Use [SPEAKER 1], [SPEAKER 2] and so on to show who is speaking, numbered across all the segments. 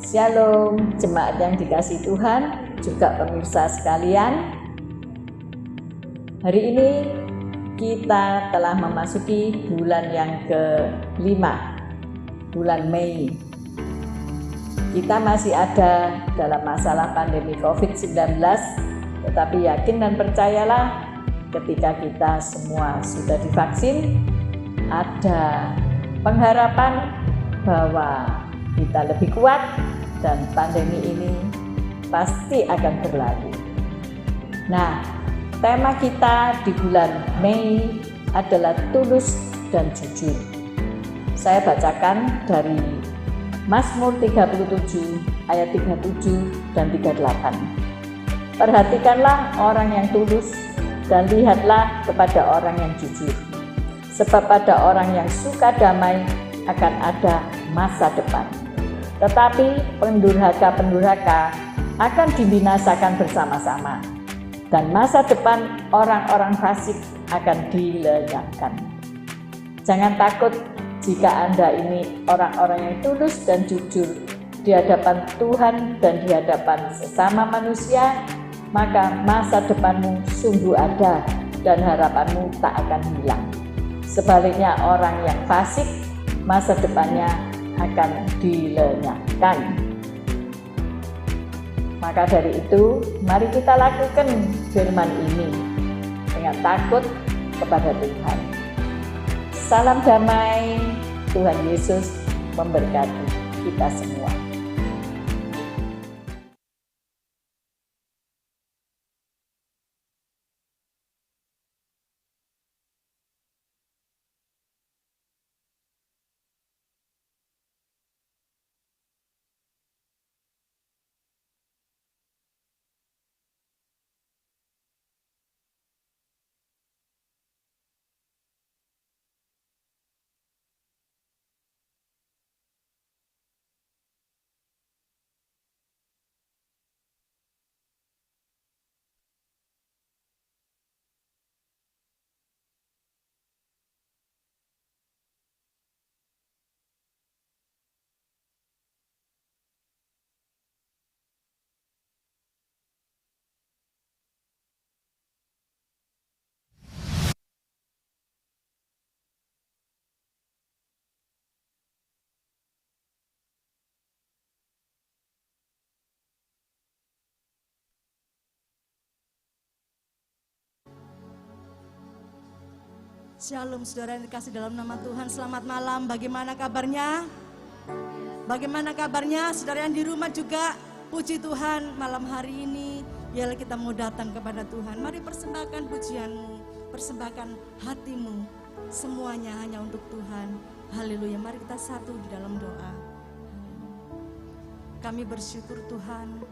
[SPEAKER 1] Shalom, jemaat yang dikasihi Tuhan, juga pemirsa sekalian. Hari ini kita telah memasuki bulan yang ke-5, bulan Mei. Kita masih ada dalam masalah pandemi COVID-19, tetapi yakin dan percayalah ketika kita semua sudah divaksin, ada pengharapan bahwa kita lebih kuat dan pandemi ini pasti akan berlalu. Nah, tema kita di bulan Mei adalah tulus dan jujur. Saya bacakan dari Mazmur 37 ayat 37 dan 38. Perhatikanlah orang yang tulus dan lihatlah kepada orang yang jujur. Sebab pada orang yang suka damai akan ada masa depan. Tetapi pendurhaka-pendurhaka akan dibinasakan bersama-sama, dan masa depan orang-orang fasik akan dilenyapkan. Jangan takut jika Anda ini orang-orang yang tulus dan jujur di hadapan Tuhan dan di hadapan sesama manusia, maka masa depanmu sungguh ada dan harapanmu tak akan hilang. Sebaliknya orang yang fasik, masa depannya akan dilenyapkan. Maka dari itu, mari kita lakukan firman ini dengan takut kepada Tuhan. Salam damai, Tuhan Yesus memberkati kita semua.
[SPEAKER 2] Shalom saudara yang dikasih dalam nama Tuhan, selamat malam. Bagaimana kabarnya? Bagaimana kabarnya saudara yang di rumah juga? Puji Tuhan, malam hari ini biarlah kita mau datang kepada Tuhan. Mari persembahkan pujianmu, persembahkan hatimu, semuanya hanya untuk Tuhan. Haleluya, mari kita satu di dalam doa. Kami bersyukur Tuhan,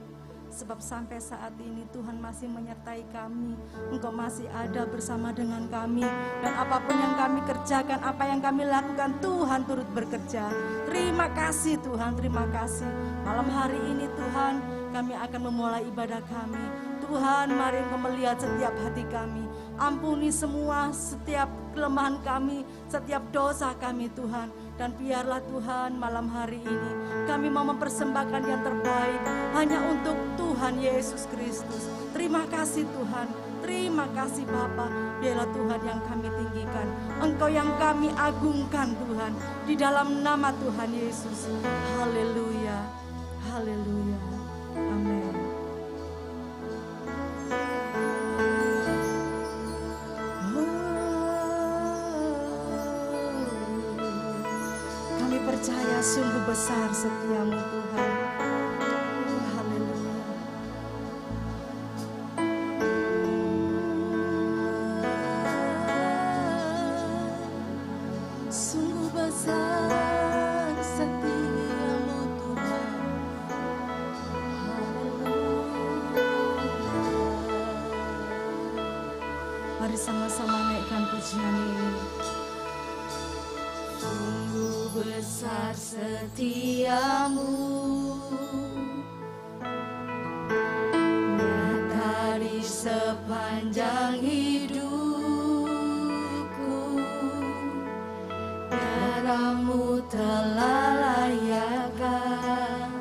[SPEAKER 2] sebab sampai saat ini Tuhan masih menyertai kami. Engkau masih ada bersama dengan kami. Dan apapun yang kami kerjakan, apa yang kami lakukan, Tuhan turut bekerja. Terima kasih Tuhan, terima kasih. Malam hari ini Tuhan, kami akan memulai ibadah kami. Tuhan, mari Engkau melihat setiap hati kami. Ampuni semua setiap kelemahan kami, setiap dosa kami Tuhan. Dan biarlah Tuhan malam hari ini kami mau mempersembahkan yang terbaik hanya untuk Tuhan Yesus Kristus. Terima kasih Tuhan, terima kasih Bapa. Biarlah Tuhan yang kami tinggikan, Engkau yang kami agungkan Tuhan, di dalam nama Tuhan Yesus. Haleluya, haleluya, amin. Percaya sungguh besar setiamu Tuhan. Haleluya. Sungguh besar setiamu Tuhan. Haleluya. Mari sama-sama naikkan pujian ini. Besar setiamu, nyata di sepanjang hidupku. Darahmu telah layakkan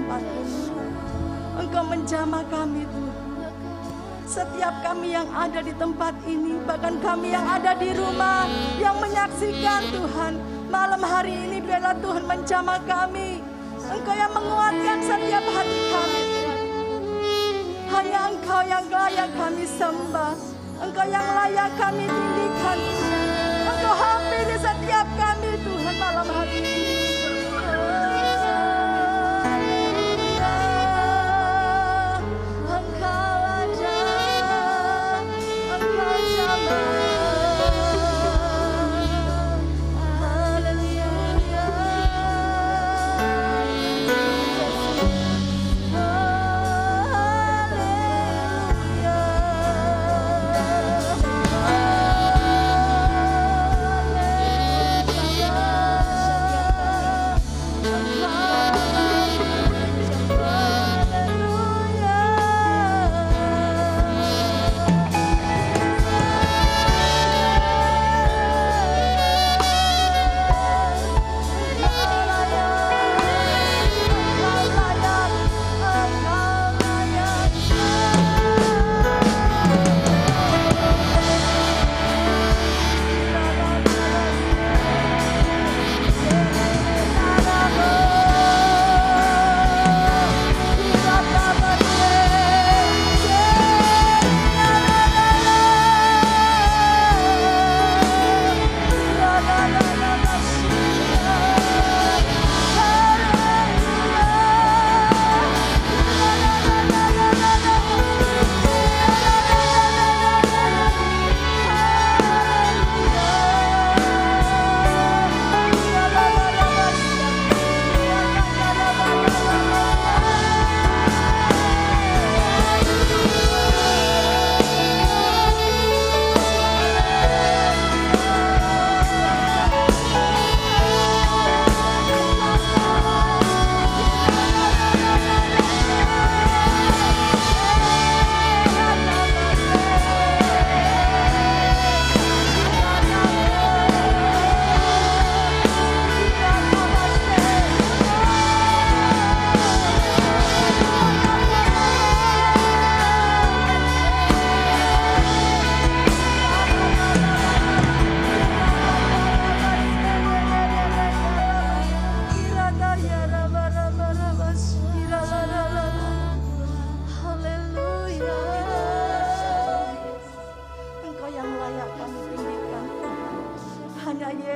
[SPEAKER 2] tempat ini. Engkau menjamah kami Tuhan. Setiap kami yang ada di tempat ini, bahkan kami yang ada di rumah, yang menyaksikan Tuhan, malam hari ini biarlah Tuhan menjamah kami. Engkau yang menguatkan setiap hati kami. Hanya Engkau yang layak kami sembah, Engkau yang layak kami tinggikan. Engkau hampiri setiap kami Tuhan malam hari ini.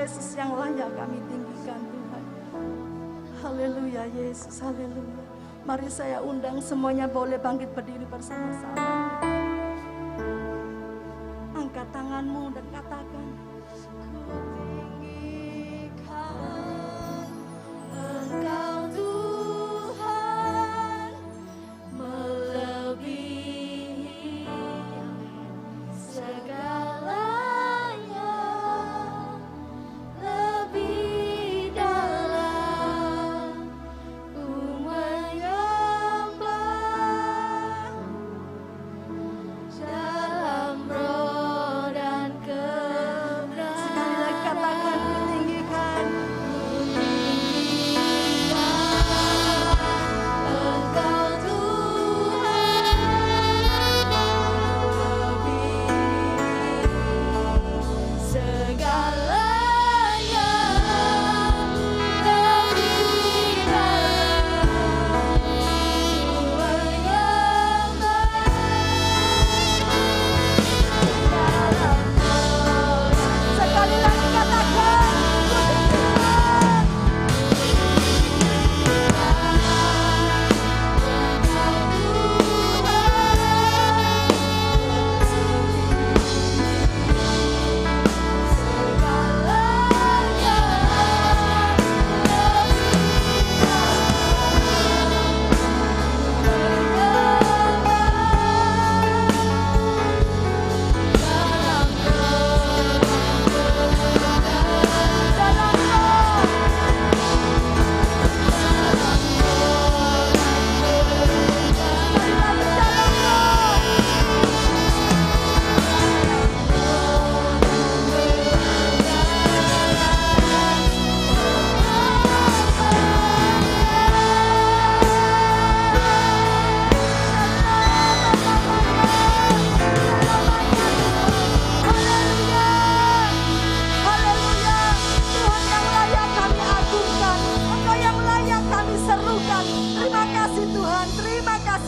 [SPEAKER 2] Yesus yang layak kami tinggikan Tuhan. Haleluya Yesus, haleluya. Mari saya undang semuanya boleh bangkit berdiri bersama-sama. Angkat tanganmu dan katakan, ku tinggikan Engkau Tuhan, melebihi segalanya. Lebih dalam ku menyembah dalam roh dan kebenaran.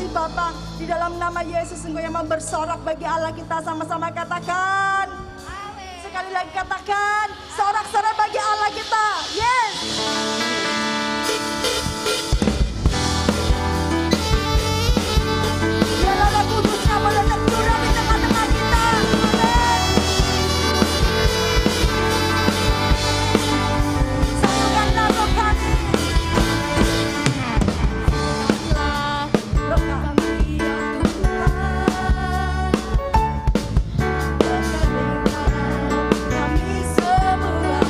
[SPEAKER 2] kasih Bapa. Di dalam nama Yesus Engkau yang mau bersorak bagi Allah kita, sama-sama katakan. Sekali lagi katakan, sorak-sorai bagi Allah kita. Yes. Biarlah Roh Kudusnya boleh tercurah di tengah-tengah kita. Satukanlah roh kami. Roh kami ya Tuhan. Kami semuanya.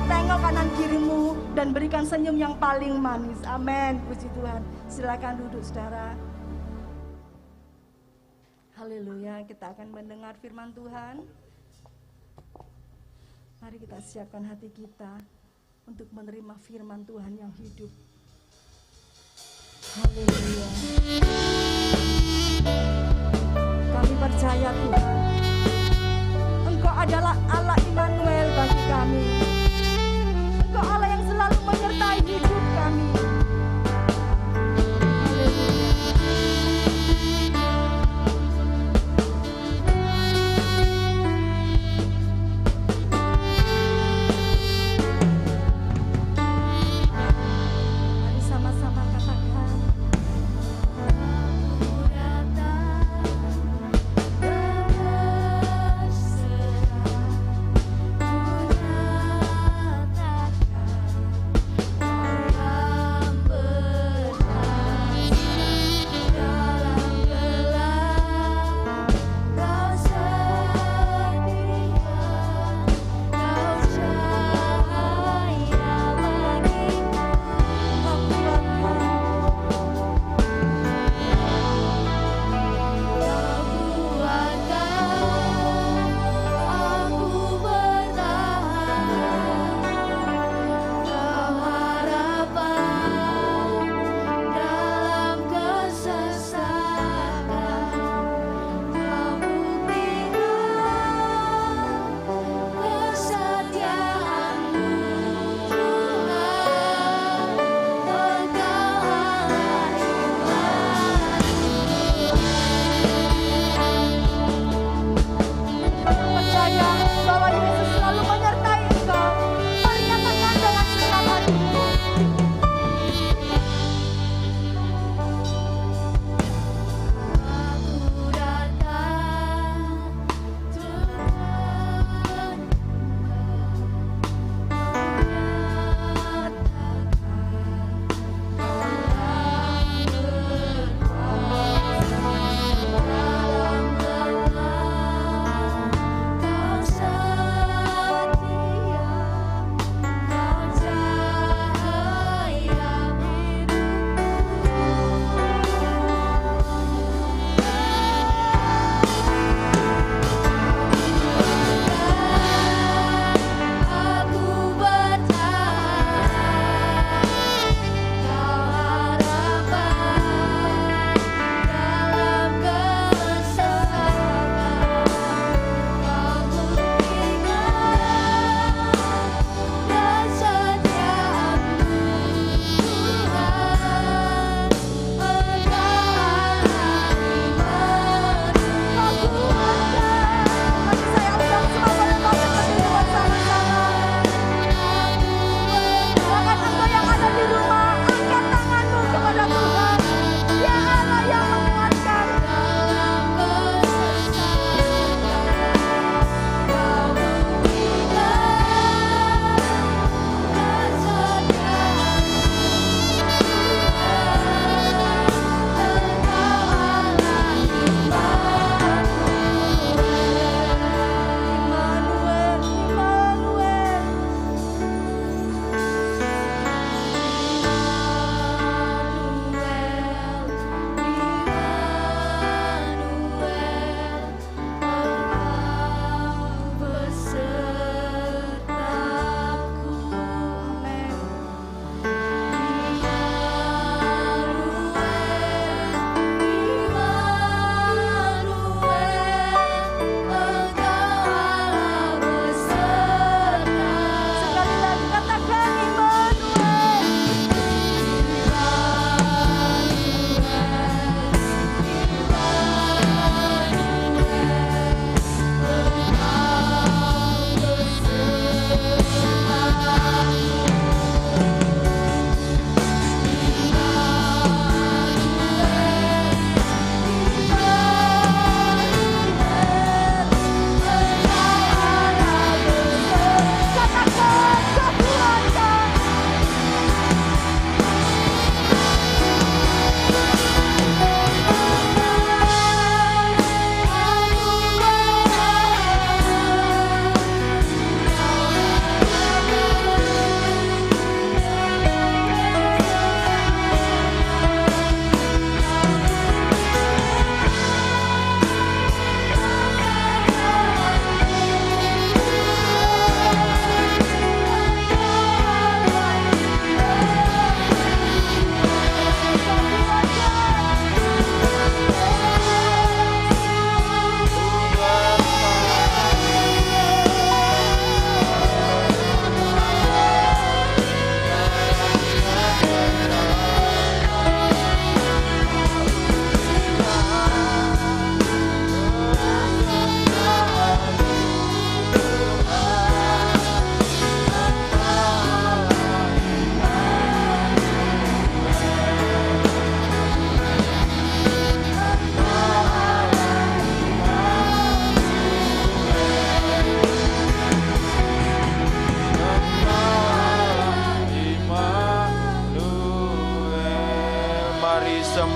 [SPEAKER 2] tengok kanan kirimu dan berikan senyum yang paling manis. Amin. Puji Tuhan. Silakan duduk saudara. Haleluya. Kita akan mendengar firman Tuhan. Mari kita siapkan hati kita untuk menerima firman Tuhan yang hidup. Haleluya. Kami percaya Tuhan, Engkau adalah Allah Immanuel bagi kami. Engkau Allah yang selalu menyertai hidup kami. Haleluya.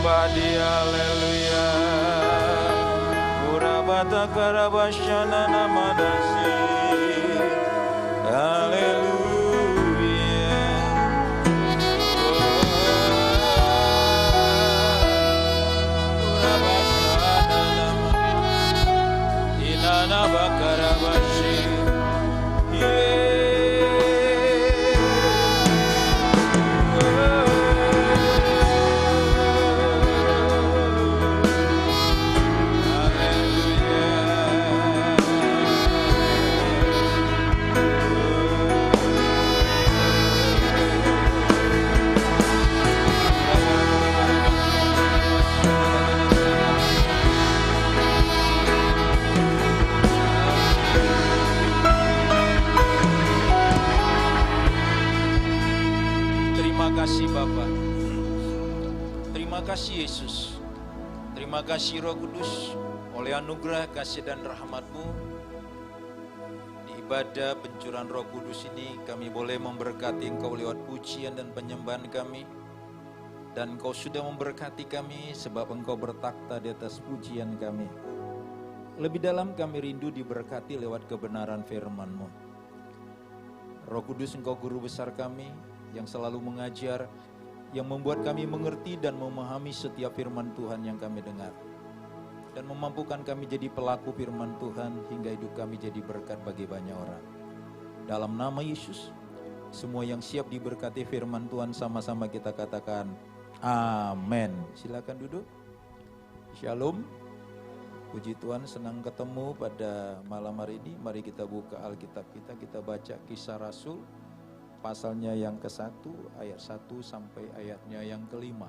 [SPEAKER 3] menyembah Dia, haleluya. Kurabata karabasyana namadasi, haleluya. Kurabasyana namadasi, inana bakarabashi, Terima kasih Bapa, terima kasih Yesus, terima kasih Roh Kudus, oleh anugerah kasih dan rahmat-Mu. Di ibadah pencurahan Roh Kudus ini kami boleh memberkati Engkau lewat pujian dan penyembahan kami. Dan Engkau sudah memberkati kami sebab Engkau bertakhta di atas pujian kami. Lebih dalam kami rindu diberkati lewat kebenaran firman-Mu. Roh Kudus, Engkau guru besar kami yang selalu mengajar, yang membuat kami mengerti dan memahami setiap firman Tuhan yang kami dengar. Dan memampukan kami jadi pelaku firman Tuhan hingga hidup kami jadi berkat bagi banyak orang. Dalam nama Yesus, semua yang siap diberkati firman Tuhan sama-sama kita katakan, amin. Silakan duduk. Shalom. Puji Tuhan, senang ketemu pada malam hari ini. Mari kita buka Alkitab kita baca Kisah Rasul. Pasalnya yang ke-1, ayat 1 sampai ayatnya yang ke-5.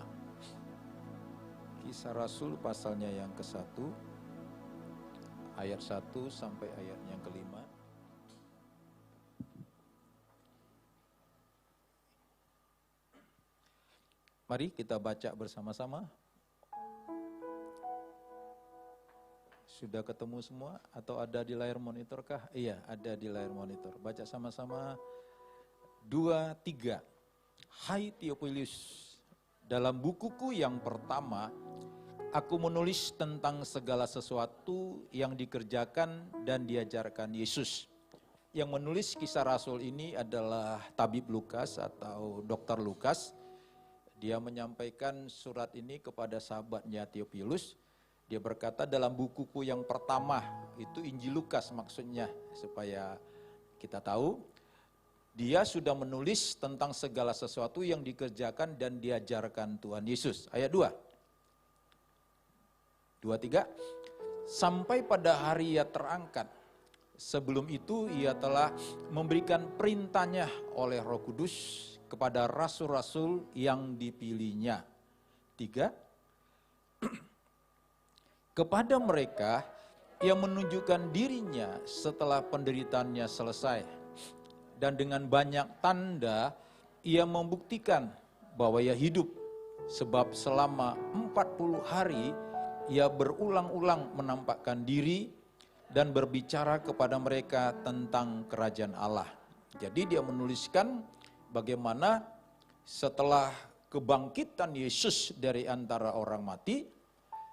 [SPEAKER 3] Kisah Rasul pasalnya yang ke-1, ayat 1 sampai ayatnya yang ke-5. Mari kita baca bersama-sama. Sudah ketemu semua atau ada di layar monitor kah? Iya, ada di layar monitor. Baca sama-sama. 2, 3. Hai Theophilus, dalam bukuku yang pertama, aku menulis tentang segala sesuatu yang dikerjakan dan diajarkan Yesus. Yang menulis Kisah Rasul ini adalah Tabib Lukas atau Dr. Lukas. Dia menyampaikan surat ini kepada sahabatnya Theophilus. Dia berkata dalam bukuku yang pertama, itu Injil Lukas maksudnya, supaya kita tahu. Dia sudah menulis tentang segala sesuatu yang dikerjakan dan diajarkan Tuhan Yesus. Ayat 2. 2, 3. Sampai pada hari Ia terangkat. Sebelum itu Ia telah memberikan perintahnya oleh Roh Kudus kepada rasul-rasul yang dipilihnya. 3. Kepada mereka yang menunjukkan dirinya setelah penderitaannya selesai. Dan dengan banyak tanda Ia membuktikan bahwa Ia hidup. Sebab selama 40 hari Ia berulang-ulang menampakkan diri dan berbicara kepada mereka tentang kerajaan Allah. Jadi dia menuliskan bagaimana setelah kebangkitan Yesus dari antara orang mati,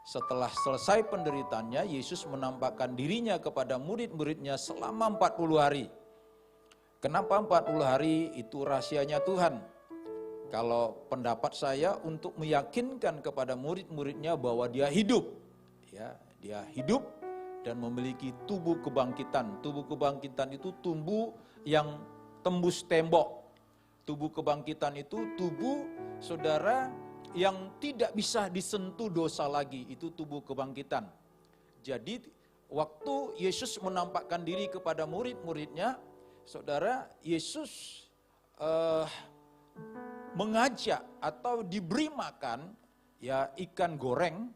[SPEAKER 3] setelah selesai penderitaannya, Yesus menampakkan dirinya kepada murid-muridnya selama 40 hari. Kenapa 40 hari? Itu rahasianya Tuhan. Kalau pendapat saya untuk meyakinkan kepada murid-muridnya bahwa dia hidup. Ya, dia hidup dan memiliki tubuh kebangkitan. Tubuh kebangkitan itu tubuh yang tembus tembok. Tubuh kebangkitan itu tubuh saudara yang tidak bisa disentuh dosa lagi. Itu tubuh kebangkitan. Jadi waktu Yesus menampakkan diri kepada murid-muridnya, saudara, Yesus mengajak atau diberi makan ya ikan goreng.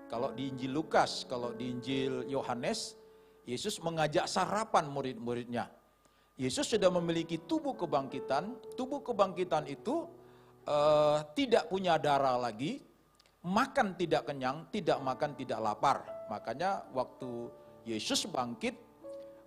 [SPEAKER 3] Kalau di Injil Lukas, kalau di Injil Yohanes, Yesus mengajak sarapan murid-muridnya. Yesus sudah memiliki tubuh kebangkitan. Tubuh kebangkitan itu tidak punya darah lagi, makan tidak kenyang, tidak makan tidak lapar. Makanya waktu Yesus bangkit,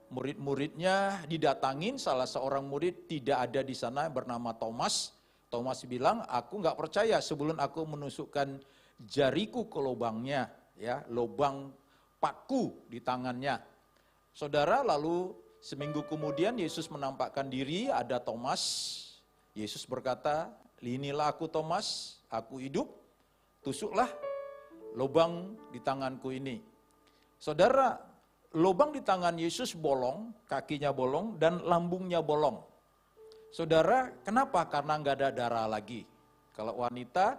[SPEAKER 3] murid-muridnya didatangin, salah seorang murid tidak ada di sana bernama Thomas. Thomas bilang, aku nggak percaya sebelum aku menusukkan jariku ke lubangnya, ya, lubang paku di tangannya. Saudara, lalu seminggu kemudian Yesus menampakkan diri, ada Thomas. Yesus berkata, inilah aku Thomas, aku hidup, tusuklah lubang di tanganku ini. Saudara, lubang di tangan Yesus bolong, kakinya bolong, dan lambungnya bolong. Saudara, kenapa? Karena nggak ada darah lagi. Kalau wanita,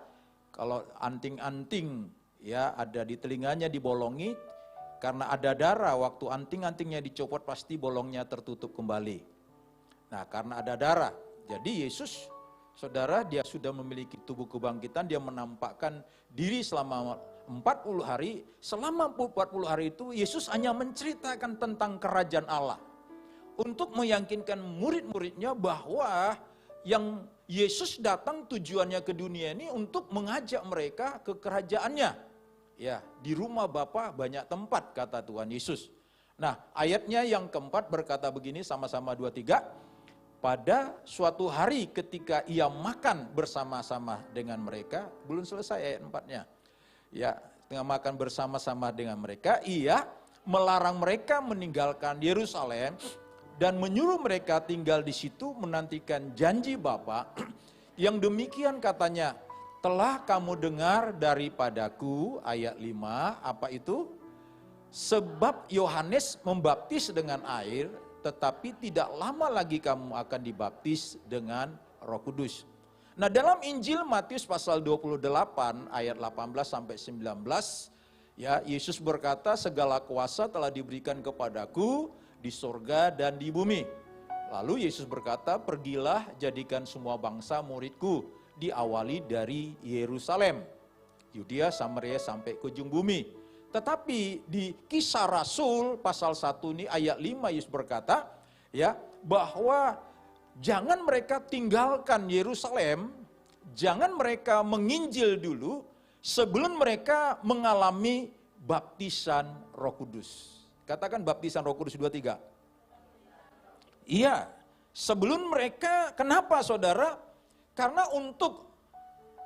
[SPEAKER 3] kalau anting-anting ya ada di telinganya dibolongi, karena ada darah, waktu anting-antingnya dicopot pasti bolongnya tertutup kembali. Nah, karena ada darah, jadi Yesus, saudara, dia sudah memiliki tubuh kebangkitan, dia menampakkan diri selama 40 hari. Selama 40 hari itu Yesus hanya menceritakan tentang kerajaan Allah. Untuk meyakinkan murid-muridnya bahwa yang Yesus datang tujuannya ke dunia ini untuk mengajak mereka ke kerajaannya. Ya, di rumah Bapa banyak tempat, kata Tuhan Yesus. Nah, ayatnya yang keempat berkata begini, sama-sama 2-3. Pada suatu hari ketika ia makan bersama-sama dengan mereka, belum selesai ayat 4-nya. Ya, tengah makan bersama-sama dengan mereka, ia melarang mereka meninggalkan Yerusalem dan menyuruh mereka tinggal di situ menantikan janji Bapa. Yang demikian katanya, telah kamu dengar daripadaku, ayat 5, apa itu? Sebab Yohanes membaptis dengan air, tetapi tidak lama lagi kamu akan dibaptis dengan Roh Kudus. Nah, dalam Injil Matius pasal 28 ayat 18 sampai 19, ya, Yesus berkata, segala kuasa telah diberikan kepadaku di sorga dan di bumi. Lalu Yesus berkata, pergilah jadikan semua bangsa muridku, diawali dari Yerusalem, Yudea, Samaria sampai ke ujung bumi. Tetapi di Kisah Rasul pasal 1 ini ayat 5 Yesus berkata, ya, bahwa jangan mereka tinggalkan Yerusalem, jangan mereka menginjil dulu sebelum mereka mengalami baptisan Roh Kudus. Katakan baptisan Roh Kudus 2-3. Iya, sebelum mereka, kenapa saudara? Karena untuk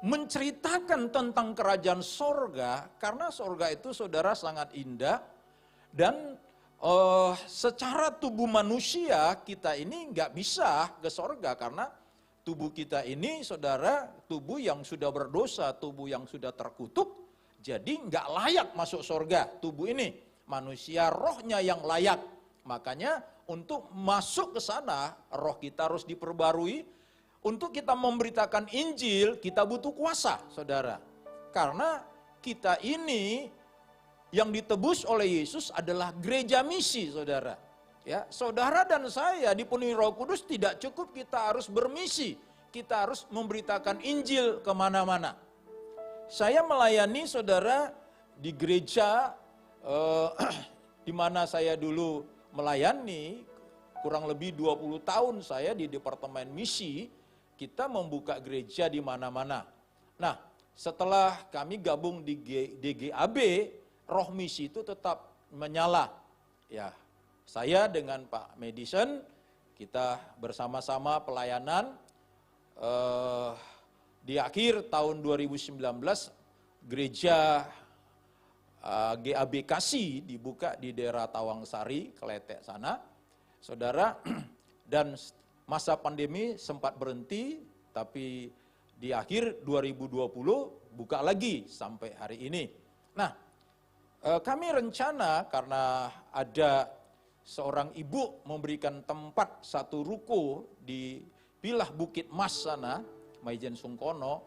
[SPEAKER 3] menceritakan tentang kerajaan sorga, karena sorga itu saudara sangat indah, dan secara tubuh manusia kita ini nggak bisa ke sorga, karena tubuh kita ini saudara, tubuh yang sudah berdosa, tubuh yang sudah terkutuk, jadi nggak layak masuk sorga tubuh ini. Manusia rohnya yang layak, makanya untuk masuk ke sana roh kita harus diperbarui. Untuk kita memberitakan Injil, kita butuh kuasa, saudara. Karena kita ini yang ditebus oleh Yesus adalah gereja misi, saudara. Ya, saudara dan saya dipenuhi Roh Kudus, tidak cukup kita harus bermisi. Kita harus memberitakan Injil kemana-mana. Saya melayani, saudara, di gereja di mana saya dulu melayani, kurang lebih 20 tahun saya di Departemen Misi. Kita membuka gereja di mana-mana. Nah, setelah kami gabung di DGAB, roh misi itu tetap menyala. Ya, saya dengan Pak Madison, kita bersama-sama pelayanan. Di akhir tahun 2019, gereja GAB Kasih dibuka di daerah Tawangsari, Kletek sana. Saudara, dan masa pandemi sempat berhenti, tapi di akhir 2020 buka lagi sampai hari ini. Nah, kami rencana karena ada seorang ibu memberikan tempat satu ruko di Pilah Bukit Mas sana, Maijen Sungkono,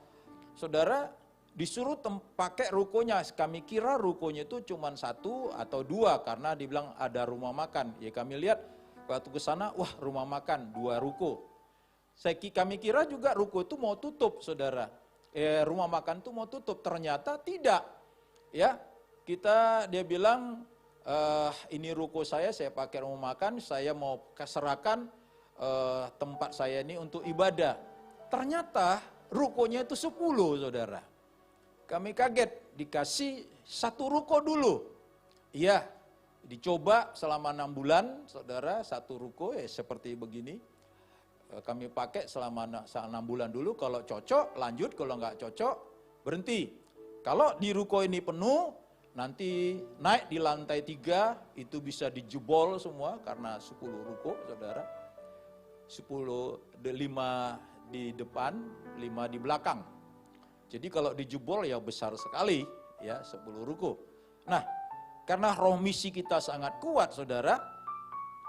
[SPEAKER 3] saudara disuruh pakai rukonya. Kami kira rukonya itu cuma 1 atau 2 karena dibilang ada rumah makan. Ya kami lihat, waktu ke sana, wah rumah makan, 2 ruko. Kami kira juga ruko itu mau tutup, saudara. Rumah makan itu mau tutup, ternyata tidak. Ya, dia bilang, ini ruko saya pakai rumah makan, saya mau serahkan tempat saya ini untuk ibadah. Ternyata rukonya itu 10, saudara. Kami kaget, dikasih 1 ruko dulu. Iya. Dicoba selama 6 bulan, saudara, 1 ruko ya seperti begini. Kami pakai selama 6 bulan dulu, kalau cocok lanjut, kalau nggak cocok berhenti. Kalau di ruko ini penuh, nanti naik di lantai 3, itu bisa dijebol semua karena 10 ruko, saudara. 5 di depan, 5 di belakang. Jadi kalau dijebol ya besar sekali, ya 10 ruko. Nah, karena roh misi kita sangat kuat, saudara,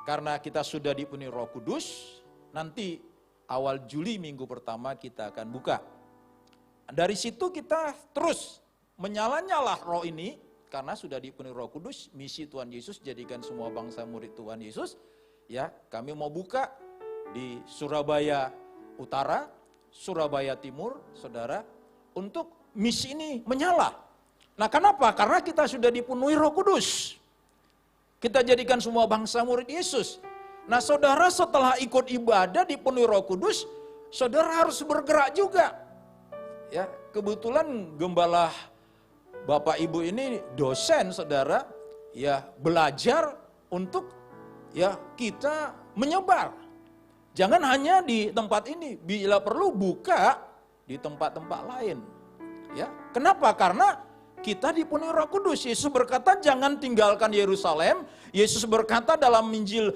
[SPEAKER 3] karena kita sudah dipenuhi Roh Kudus, nanti awal Juli minggu pertama kita akan buka. Dari situ kita terus menyala-nyala roh ini, karena sudah dipenuhi Roh Kudus, misi Tuhan Yesus jadikan semua bangsa murid Tuhan Yesus. Ya, kami mau buka di Surabaya Utara, Surabaya Timur, saudara, untuk misi ini menyala. Nah, kenapa? Karena kita sudah dipenuhi Roh Kudus. Kita jadikan semua bangsa murid Yesus. Nah, saudara, setelah ikut ibadah dipenuhi Roh Kudus, saudara harus bergerak juga. Ya, kebetulan gembala Bapak Ibu ini dosen, saudara, ya belajar untuk ya kita menyebar. Jangan hanya di tempat ini, bila perlu buka di tempat-tempat lain. Ya, kenapa? Karena kita dipenuhi Roh Kudus. Yesus berkata jangan tinggalkan Yerusalem. Yesus berkata dalam Injil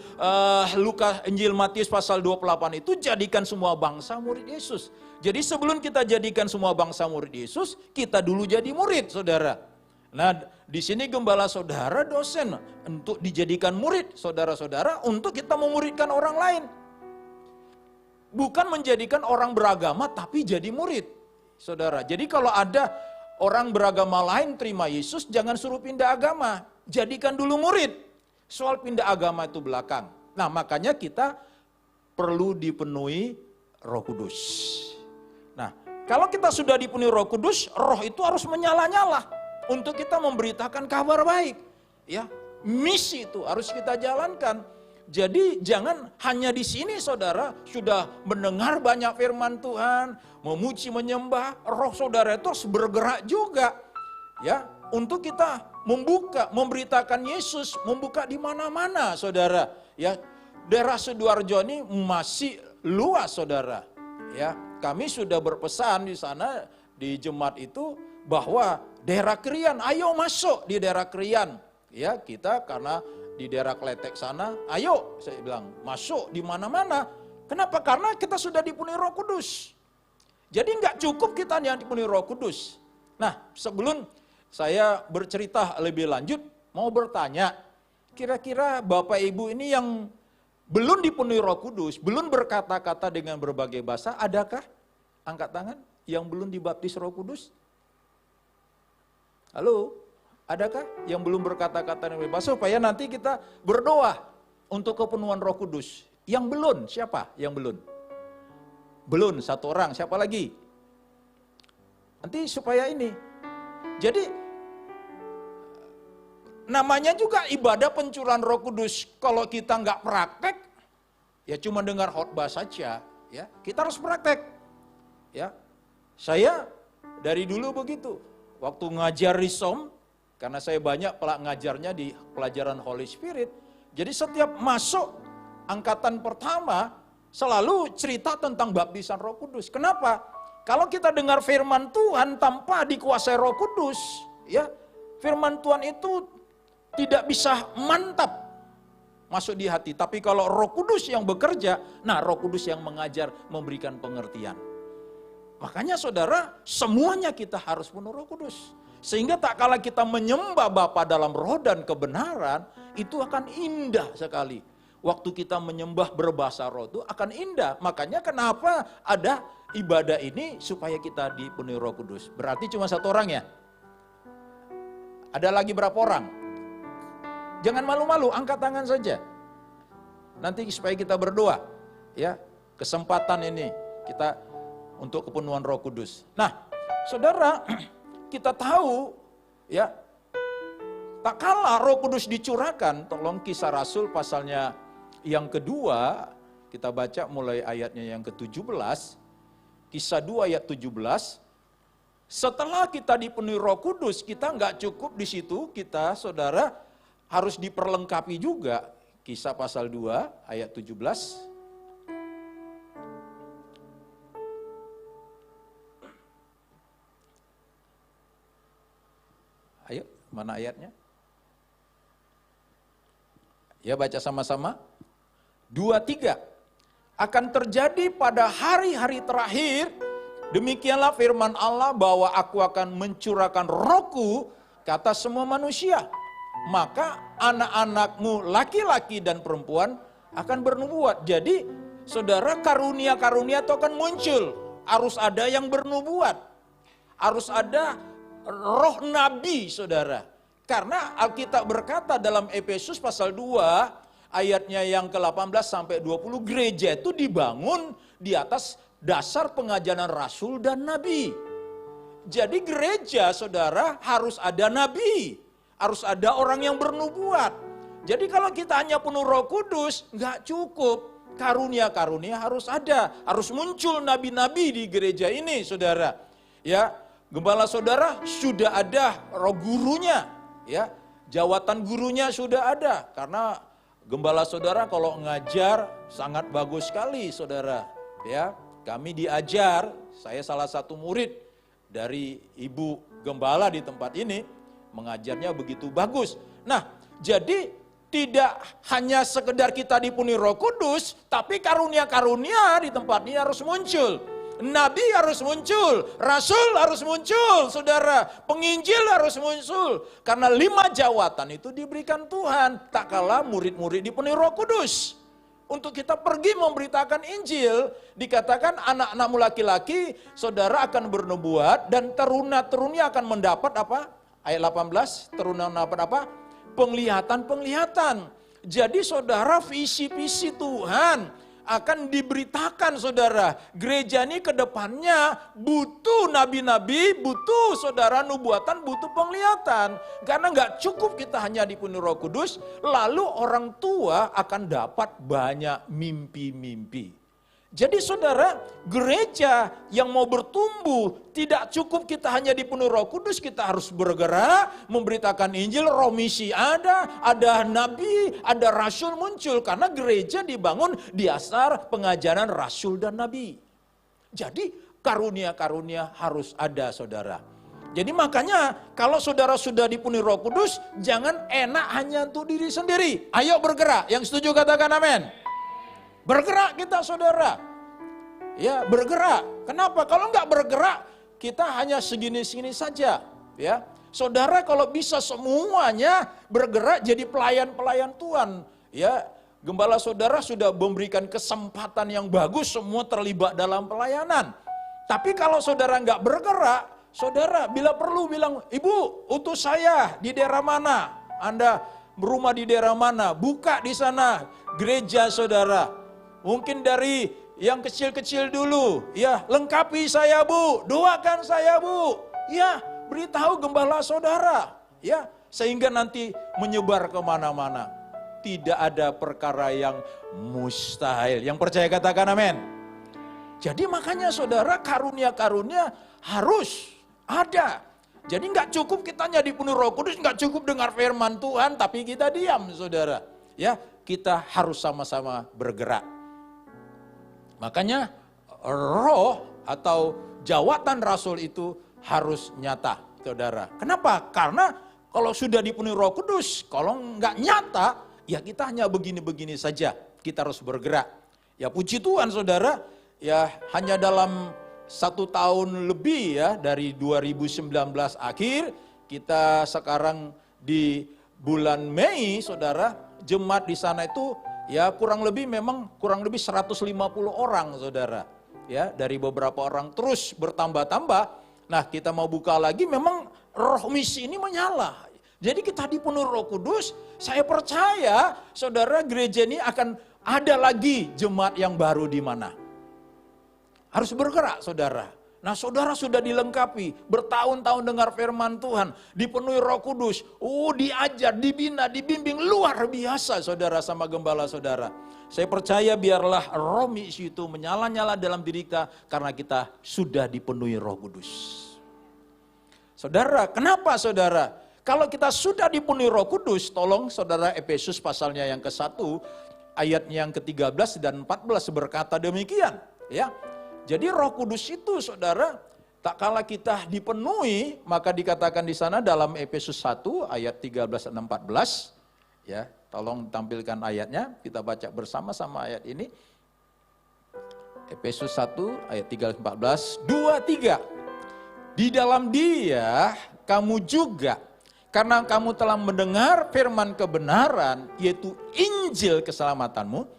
[SPEAKER 3] Injil Matius pasal 28 itu jadikan semua bangsa murid Yesus. Jadi sebelum kita jadikan semua bangsa murid Yesus, kita dulu jadi murid, saudara. Nah, di sini gembala saudara dosen untuk dijadikan murid, saudara-saudara, untuk kita memuridkan orang lain. Bukan menjadikan orang beragama tapi jadi murid, saudara. Jadi kalau ada orang beragama lain terima Yesus, jangan suruh pindah agama. Jadikan dulu murid. Soal pindah agama itu belakang. Nah, makanya kita perlu dipenuhi Roh Kudus. Nah, kalau kita sudah dipenuhi Roh Kudus, roh itu harus menyala-nyala untuk kita memberitakan kabar baik. Ya, misi itu harus kita jalankan. Jadi jangan hanya di sini, saudara, sudah mendengar banyak firman Tuhan, memuji, menyembah, roh saudara itu harus bergerak juga. Ya, untuk kita membuka, memberitakan Yesus, membuka di mana-mana, saudara. Ya, daerah Sidoarjo ini masih luas, saudara. Ya, kami sudah berpesan di sana di jemaat itu bahwa daerah Krian, ayo masuk di daerah Krian. Ya, kita karena di daerah Kletek sana, ayo saya bilang masuk di mana-mana. Kenapa? Karena kita sudah dipenuhi Roh Kudus. Jadi nggak cukup kita yang dipenuhi Roh Kudus. Nah, sebelum saya bercerita lebih lanjut, mau bertanya, kira-kira Bapak Ibu ini yang belum dipenuhi Roh Kudus, belum berkata-kata dengan berbagai bahasa, adakah? Angkat tangan yang belum dibaptis Roh Kudus. Halo? Adakah yang belum berkata-kata dengan bahasa, supaya nanti kita berdoa untuk kepenuhan Roh Kudus. Yang belum, siapa yang belum? Belum, satu orang, siapa lagi? Nanti supaya ini. Jadi, namanya juga ibadah pencurahan Roh Kudus. Kalau kita nggak praktek, ya cuma dengar khotbah saja. Ya, kita harus praktek. Ya, saya dari dulu begitu. Waktu ngajar Risom, karena saya banyak ngajarnya di pelajaran Holy Spirit. Jadi setiap masuk angkatan pertama selalu cerita tentang baptisan Roh Kudus. Kenapa? Kalau kita dengar firman Tuhan tanpa dikuasai Roh Kudus, ya, firman Tuhan itu tidak bisa mantap masuk di hati. Tapi kalau Roh Kudus yang bekerja, nah Roh Kudus yang mengajar, memberikan pengertian. Makanya saudara, semuanya kita harus penuh Roh Kudus. Sehingga tak kala kita menyembah Bapa dalam roh dan kebenaran, itu akan indah sekali. Waktu kita menyembah berbahasa roh itu akan indah. Makanya kenapa ada ibadah ini supaya kita dipenuhi Roh Kudus. Berarti cuma satu orang ya? Ada lagi berapa orang? Jangan malu-malu, angkat tangan saja. Nanti supaya kita berdoa. Ya, kesempatan ini kita untuk kepenuhan Roh Kudus. Nah, saudara, kita tahu, ya, tak kala Roh Kudus dicurahkan, tolong Kisah Rasul pasalnya yang kedua, kita baca mulai ayatnya yang ke-17, Kisah 2 ayat 17, setelah kita dipenuhi Roh Kudus, kita nggak cukup di situ, kita saudara harus diperlengkapi juga. Kisah pasal 2 ayat 17, Mana ayatnya? Ya, baca sama-sama. 2, 3. Akan terjadi pada hari-hari terakhir, demikianlah firman Allah bahwa aku akan mencurahkan rohku ke atas semua manusia. Maka anak-anakmu laki-laki dan perempuan akan bernubuat. Jadi saudara, karunia-karunia itu akan muncul. Harus ada yang bernubuat. Harus ada roh nabi, saudara. Karena Alkitab berkata dalam Efesus pasal 2, ayatnya yang ke-18 sampai 20, gereja itu dibangun di atas dasar pengajaran rasul dan nabi. Jadi gereja, saudara, harus ada nabi. Harus ada orang yang bernubuat. Jadi kalau kita hanya penuh Roh Kudus, nggak cukup. Karunia-karunia harus ada, harus muncul nabi-nabi di gereja ini, saudara. Ya, gembala saudara sudah ada roh gurunya, ya, jawatan gurunya sudah ada. Karena gembala saudara kalau ngajar sangat bagus sekali, saudara. Ya, kami diajar, saya salah satu murid dari ibu gembala di tempat ini, mengajarnya begitu bagus. Nah, jadi tidak hanya sekedar kita dipenuhi Roh Kudus, tapi karunia-karunia di tempat ini harus muncul. Nabi harus muncul, rasul harus muncul, saudara. Penginjil harus muncul. Karena 5 jawatan itu diberikan Tuhan. Tak kalah murid-murid dipenuhi Roh Kudus. Untuk kita pergi memberitakan Injil, dikatakan anak-anakmu laki-laki, saudara akan bernubuat, dan teruna-teruni akan mendapat apa? Ayat 18, teruna mendapat apa? Penglihatan-penglihatan. Jadi saudara, visi-visi Tuhan akan diberitakan, saudara. Gereja ini ke depannya butuh nabi-nabi, butuh saudara nubuatan, butuh penglihatan. Karena nggak cukup kita hanya dipenuhi Roh Kudus, lalu orang tua akan dapat banyak mimpi-mimpi. Jadi saudara, gereja yang mau bertumbuh, tidak cukup kita hanya dipenuhi Roh Kudus, kita harus bergerak, memberitakan Injil, roh misi ada nabi, ada rasul muncul. Karena gereja dibangun di dasar pengajaran rasul dan nabi. Jadi karunia-karunia harus ada, saudara. Jadi makanya kalau saudara sudah dipenuhi Roh Kudus, jangan enak hanya untuk diri sendiri. Ayo bergerak, yang setuju katakan amin. Bergerak kita, saudara. Ya, bergerak. Kenapa? Kalau enggak bergerak, kita hanya segini-segini saja. Ya, saudara, kalau bisa semuanya bergerak jadi pelayan-pelayan Tuhan. Ya, gembala saudara sudah memberikan kesempatan yang bagus, semua terlibat dalam pelayanan. Tapi kalau saudara enggak bergerak, saudara bila perlu bilang, ibu, utus saya di daerah mana? Anda berumah di daerah mana? Buka di sana gereja, saudara. Mungkin dari yang kecil-kecil dulu, ya, lengkapi saya, Bu, doakan saya, Bu, ya, beritahu gembala saudara, ya, sehingga nanti menyebar kemana-mana. Tidak ada perkara yang mustahil. Yang percaya katakan amin. Jadi makanya saudara, karunia-karunia harus ada. Jadi nggak cukup kita hanya dipenuhi Roh Kudus, nggak cukup dengar firman Tuhan, tapi kita diam, saudara. Ya, kita harus sama-sama bergerak. Makanya roh atau jawatan rasul itu harus nyata, saudara. Kenapa? Karena kalau sudah dipenuhi Roh Kudus, kalau nggak nyata, ya kita hanya begini-begini saja. Kita harus bergerak. Ya puji Tuhan, saudara, ya hanya dalam 1 tahun lebih ya, dari 2019 akhir, kita sekarang di bulan Mei, saudara, jemaat di sana itu ya kurang lebih 150 orang, saudara. Ya, dari beberapa orang terus bertambah-tambah. Nah, kita mau buka lagi, memang roh misi ini menyala. Jadi kita dipenuhi Roh Kudus, saya percaya saudara, gereja ini akan ada lagi jemaat yang baru di mana. Harus bergerak, saudara. Nah, saudara sudah dilengkapi, bertahun-tahun dengar firman Tuhan, dipenuhi Roh Kudus, diajar, dibina, dibimbing, luar biasa, saudara, sama gembala saudara. Saya percaya biarlah roh misi itu menyala-nyala dalam diri kita, karena kita sudah dipenuhi Roh Kudus. Saudara, kenapa saudara? Kalau kita sudah dipenuhi Roh Kudus, tolong saudara, Efesus pasalnya yang ke-1, ayatnya yang ke-13 dan 14 berkata demikian, ya. Jadi Roh Kudus itu, saudara, Tak kala kita dipenuhi, maka dikatakan di sana dalam Efesus 1 ayat 13 dan 14, ya, tolong tampilkan ayatnya, kita baca bersama-sama ayat ini. Efesus 1 ayat 13 14, 2, 3. Di dalam Dia kamu juga, karena kamu telah mendengar firman kebenaran, yaitu Injil keselamatanmu,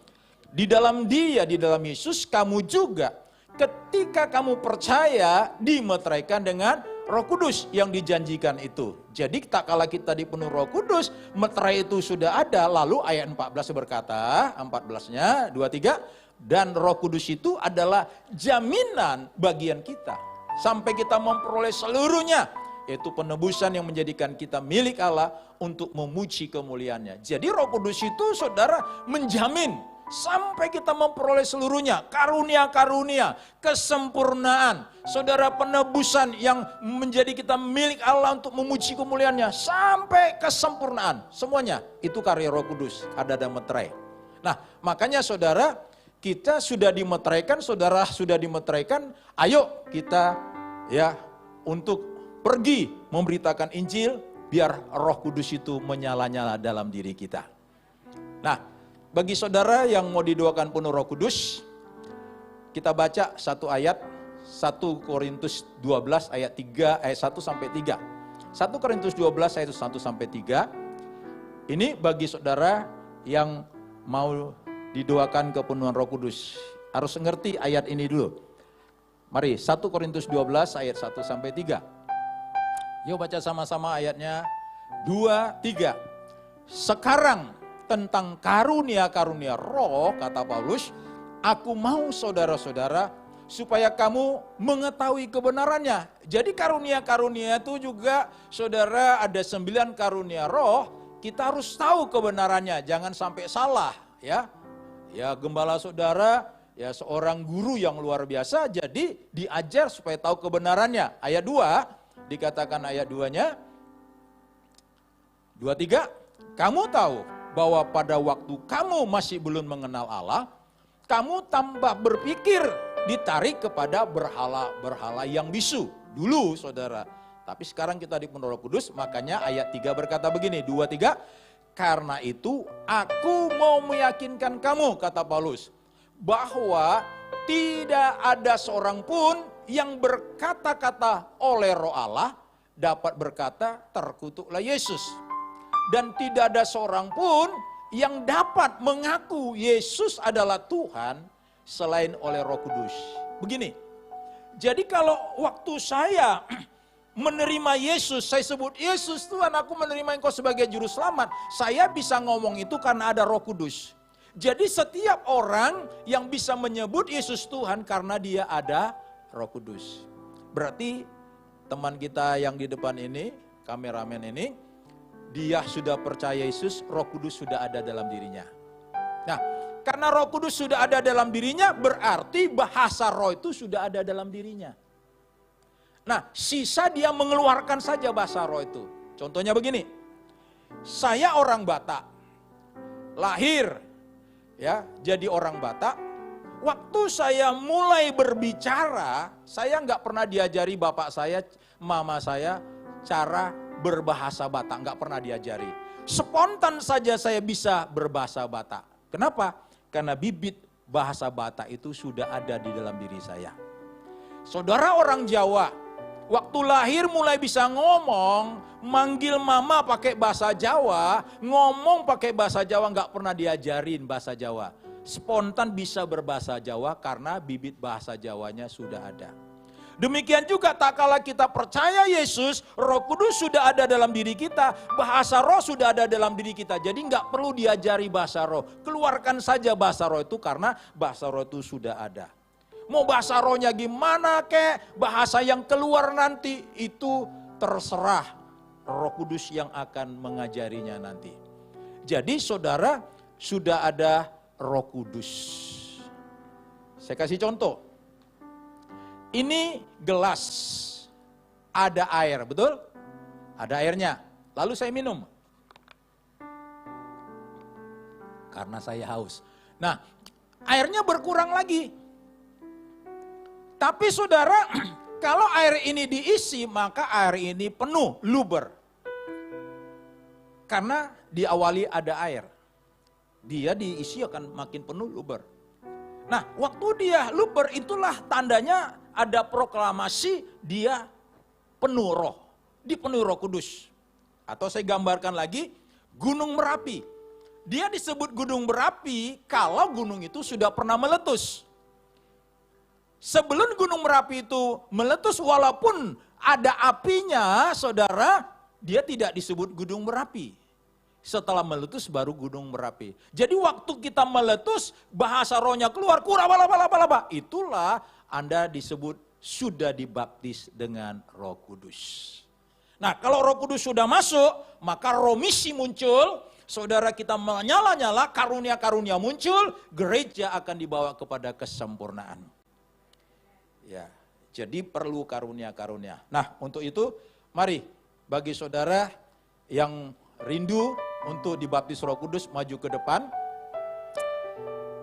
[SPEAKER 3] di dalam Dia, di dalam Yesus kamu juga, ketika kamu percaya, dimeteraikan dengan Roh Kudus yang dijanjikan itu. Jadi tak kala kita dipenuhi Roh Kudus, meterai itu sudah ada. Lalu ayat 14 berkata, 14-nya 2, 3, dan Roh Kudus itu adalah jaminan bagian kita sampai kita memperoleh seluruhnya, yaitu penebusan yang menjadikan kita milik Allah untuk memuji kemuliaannya. Jadi Roh Kudus itu saudara menjamin sampai kita memperoleh seluruhnya, karunia-karunia, kesempurnaan, saudara, penebusan yang menjadi kita milik Allah untuk memuji kemuliaannya, sampai kesempurnaan, semuanya itu karya Roh Kudus, ada dan meterai. Nah, makanya saudara, kita sudah dimeteraikan, saudara sudah dimeteraikan, ayo kita ya untuk pergi memberitakan Injil, biar Roh Kudus itu menyala-nyala dalam diri kita. Nah, bagi saudara yang mau didoakan penuh Roh Kudus, kita baca satu ayat, 1 Korintus 12 ayat 1 sampai 3. 1 Korintus 12 ayat 1 sampai 3. Ini bagi saudara yang mau didoakan kepenuhan Roh Kudus. Harus ngerti ayat ini dulu. Mari 1 Korintus 12 ayat 1 sampai 3. Yuk baca sama-sama ayatnya. 2, 3. Sekarang tentang karunia-karunia roh, kata Paulus, aku mau saudara-saudara supaya kamu mengetahui kebenarannya. Jadi karunia-karunia itu juga saudara ada 9 karunia roh, kita harus tahu kebenarannya, jangan sampai salah ya. Ya gembala saudara, ya seorang guru yang luar biasa, jadi diajar supaya tahu kebenarannya. Ayat 2, dikatakan ayat 2-nya, 2, 3, kamu tahu bahwa pada waktu kamu masih belum mengenal Allah, kamu tambah berpikir ditarik kepada berhala-berhala yang bisu. Dulu saudara, tapi sekarang kita dipenuhi Roh Kudus, makanya ayat 3 berkata begini, 2, 3, karena itu aku mau meyakinkan kamu, kata Paulus, bahwa tidak ada seorang pun yang berkata-kata oleh Roh Allah dapat berkata terkutuklah Yesus. Dan tidak ada seorang pun yang dapat mengaku Yesus adalah Tuhan selain oleh Roh Kudus. Begini, jadi kalau waktu saya menerima Yesus, saya sebut Yesus Tuhan, aku menerima Engkau sebagai juru selamat, saya bisa ngomong itu karena ada Roh Kudus. Jadi setiap orang yang bisa menyebut Yesus Tuhan karena dia ada Roh Kudus. Berarti teman kita yang di depan ini, kameramen ini, dia sudah percaya Yesus, Roh Kudus sudah ada dalam dirinya. Nah, karena Roh Kudus sudah ada dalam dirinya, berarti bahasa roh itu sudah ada dalam dirinya. Nah, sisa dia mengeluarkan saja bahasa roh itu. Contohnya begini, saya orang Batak, lahir ya jadi orang Batak. Waktu saya mulai berbicara, saya nggak pernah diajari bapak saya, mama saya cara berbahasa Batak, nggak pernah diajari. Spontan saja saya bisa berbahasa Batak. Kenapa? Karena bibit bahasa Batak itu sudah ada di dalam diri saya. Saudara orang Jawa, waktu lahir mulai bisa ngomong, manggil mama pakai bahasa Jawa, ngomong pakai bahasa Jawa, nggak pernah diajarin bahasa Jawa. Spontan bisa berbahasa Jawa karena bibit bahasa Jawanya sudah ada. Demikian juga tak kala kita percaya Yesus, Roh Kudus sudah ada dalam diri kita, bahasa roh sudah ada dalam diri kita. Jadi nggak perlu diajari bahasa roh, keluarkan saja bahasa roh itu karena bahasa roh itu sudah ada. Mau bahasa rohnya gimana kek, bahasa yang keluar nanti itu terserah Roh Kudus yang akan mengajarinya nanti. Jadi saudara sudah ada Roh Kudus. Saya kasih contoh. Ini gelas, ada air, betul? Ada airnya, lalu saya minum. Karena saya haus. Nah, airnya berkurang lagi. Tapi saudara, kalau air ini diisi, maka air ini penuh, luber. Karena diawali ada air. Dia diisi akan makin penuh, luber. Nah, waktu dia luber itulah tandanya ada proklamasi dia penuh roh. Dipenuhi Roh Kudus. Atau saya gambarkan lagi, Gunung Merapi. Dia disebut gunung berapi kalau gunung itu sudah pernah meletus. Sebelum gunung Merapi itu meletus, walaupun ada apinya, saudara, dia tidak disebut gunung berapi. Setelah meletus baru gunung Merapi. Jadi waktu kita meletus, bahasa rohnya keluar, kurabalaba, itulah Anda disebut sudah dibaptis dengan Roh Kudus. Nah, kalau Roh Kudus sudah masuk, maka roh misi muncul, saudara kita menyala-nyala, karunia-karunia muncul, gereja akan dibawa kepada kesempurnaan. Ya, jadi perlu karunia-karunia. Nah, untuk itu mari bagi saudara yang rindu untuk dibaptis Roh Kudus maju ke depan.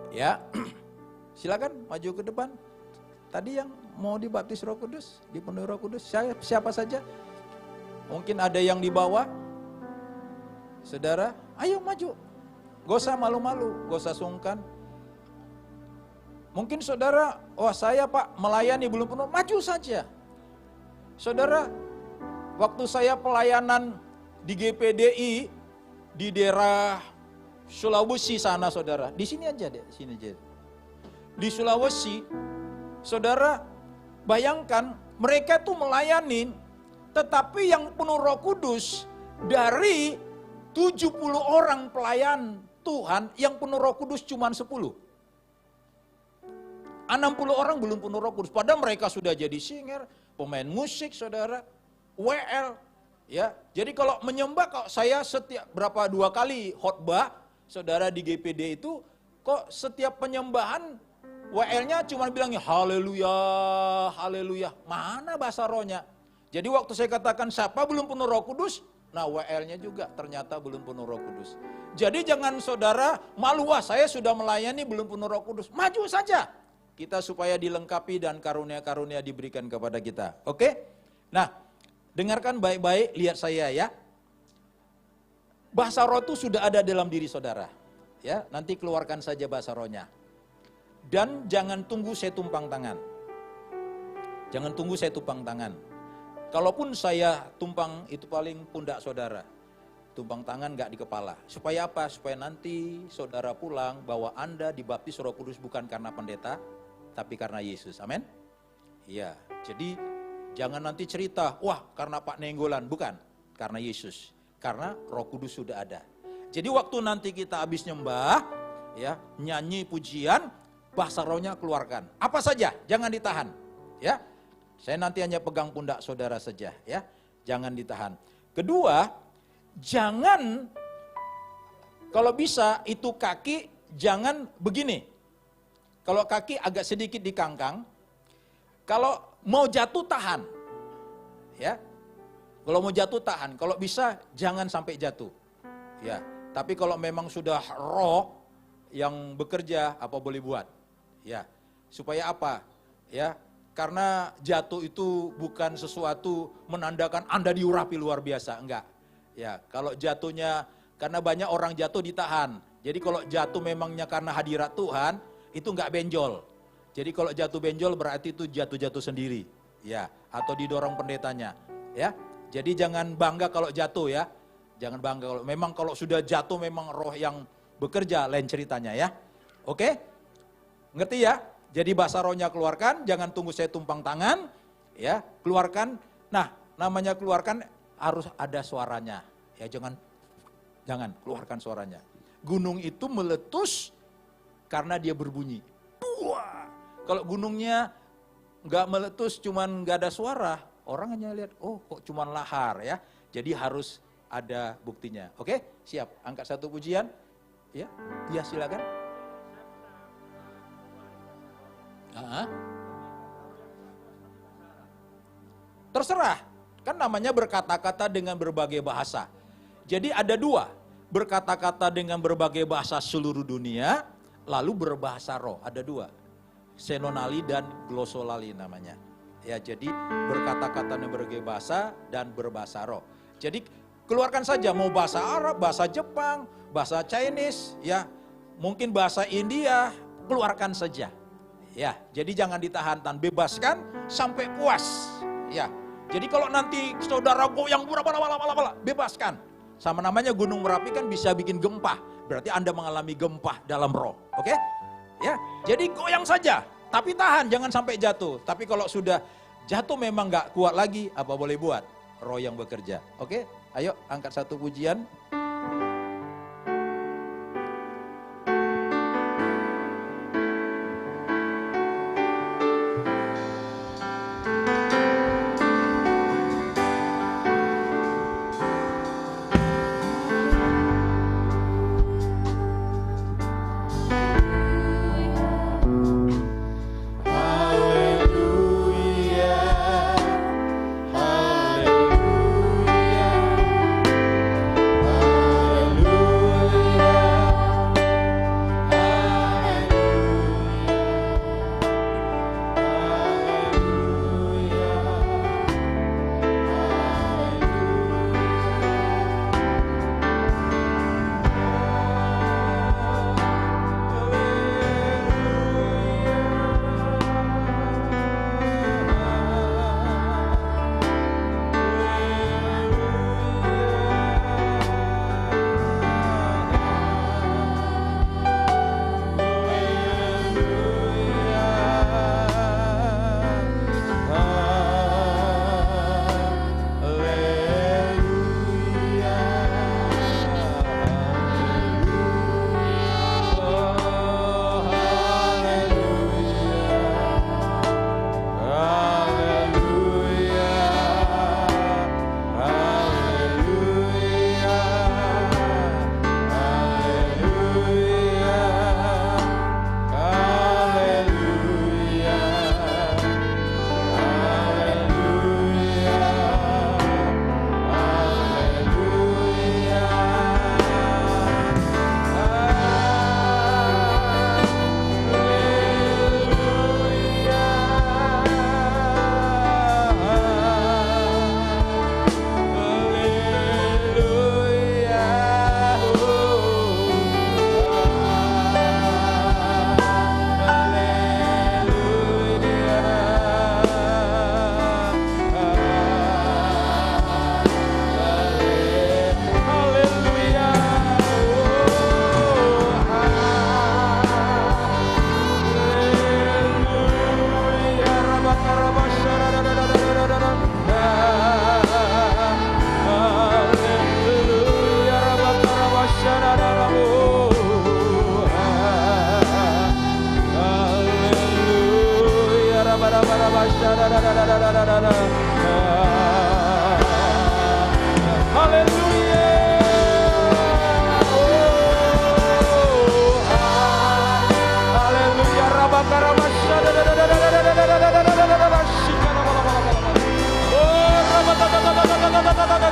[SPEAKER 3] Ya. Silakan maju ke depan. Tadi yang mau dibaptis Roh Kudus, dipenuhi Roh Kudus, siapa saja? Mungkin ada yang di bawah. Saudara, ayo maju. Gak usah malu-malu, gak usah sungkan. Mungkin saudara, wah saya Pak melayani belum penuh, maju saja. Saudara, waktu saya pelayanan di GPDI, di daerah Sulawesi sana saudara, di sini aja deh, sini aja. Di Sulawesi, saudara bayangkan mereka tuh melayani, tetapi yang penuh Roh Kudus dari 70 orang pelayan Tuhan, yang penuh Roh Kudus cuma 10. 60 orang belum penuh Roh Kudus, padahal mereka sudah jadi singer, pemain musik saudara, WL. Ya, jadi kalau menyembah, kalau saya setiap berapa 2 kali khotbah, saudara di GPD itu, kok setiap penyembahan WL-nya cuma bilangnya haleluya, haleluya. Mana bahasa rohnya? Jadi waktu saya katakan siapa belum penuh Roh Kudus, nah WL-nya juga ternyata belum penuh Roh Kudus. Jadi jangan saudara malu, wah saya sudah melayani belum penuh Roh Kudus. Maju saja kita supaya dilengkapi dan karunia-karunia diberikan kepada kita. Oke? Nah, dengarkan baik-baik, lihat saya ya. Bahasa roh itu sudah ada dalam diri saudara. Ya, nanti keluarkan saja bahasa rohnya. Dan jangan tunggu saya tumpang tangan. Jangan tunggu saya tumpang tangan. Kalaupun saya tumpang itu paling pundak saudara. Tumpang tangan gak di kepala. Supaya apa? Supaya nanti saudara pulang bahwa Anda dibaptis Roh Kudus bukan karena pendeta, tapi karena Yesus. Amin? Iya. Jadi jangan nanti cerita, wah karena Pak Nenggolan. Bukan. Karena Yesus. Karena Roh Kudus sudah ada. Jadi waktu nanti kita habis nyembah, ya, nyanyi pujian, bahasa rohnya keluarkan. Apa saja, jangan ditahan. Ya. Saya nanti hanya pegang pundak saudara saja, ya. Jangan ditahan. Kedua, jangan kalau bisa itu kaki jangan begini. Kalau kaki agak sedikit dikangkang, kalau mau jatuh tahan. Ya. Kalau mau jatuh tahan, kalau bisa jangan sampai jatuh. Ya. Tapi kalau memang sudah roh yang bekerja, apa boleh buat? Ya. Supaya apa? Ya. Karena jatuh itu bukan sesuatu menandakan Anda diurapi luar biasa, enggak. Ya, kalau jatuhnya karena banyak orang jatuh ditahan. Jadi kalau jatuh memangnya karena hadirat Tuhan, itu enggak benjol. Jadi kalau jatuh benjol berarti itu jatuh-jatuh sendiri, ya, atau didorong pendetanya, ya. Jadi jangan bangga kalau jatuh ya. Jangan bangga kalau memang kalau sudah jatuh memang roh yang bekerja, lain ceritanya ya. Oke? Ngerti ya? Jadi bahasa rohnya keluarkan, jangan tunggu saya tumpang tangan, ya, keluarkan. Nah, namanya keluarkan harus ada suaranya. Ya jangan keluarkan suaranya. Gunung itu meletus karena dia berbunyi. Wah, kalau gunungnya nggak meletus, cuman nggak ada suara, orang hanya lihat, oh kok cuman lahar ya. Jadi harus ada buktinya. Oke, siap. Angkat satu pujian. Ya, dia silakan. Terserah, kan namanya berkata-kata dengan berbagai bahasa. Jadi ada 2, berkata-kata dengan berbagai bahasa seluruh dunia, lalu berbahasa roh, ada 2. Senonali dan glosolali namanya. Ya, jadi berkata-kata dengan berbagai bahasa dan berbahasa roh. Jadi keluarkan saja, mau bahasa Arab, bahasa Jepang, bahasa Chinese, ya, mungkin bahasa India, keluarkan saja. Ya, jadi jangan ditahan-tahan, bebaskan sampai puas. Ya, jadi kalau nanti saudara goyang bebaskan. Sama namanya Gunung Merapi kan bisa bikin gempa, berarti Anda mengalami gempa dalam roh. Oke? Ya, jadi goyang saja. Tapi tahan, jangan sampai jatuh. Tapi kalau sudah jatuh memang nggak kuat lagi, apa boleh buat? Roh yang bekerja. Oke, ayo angkat satu pujian.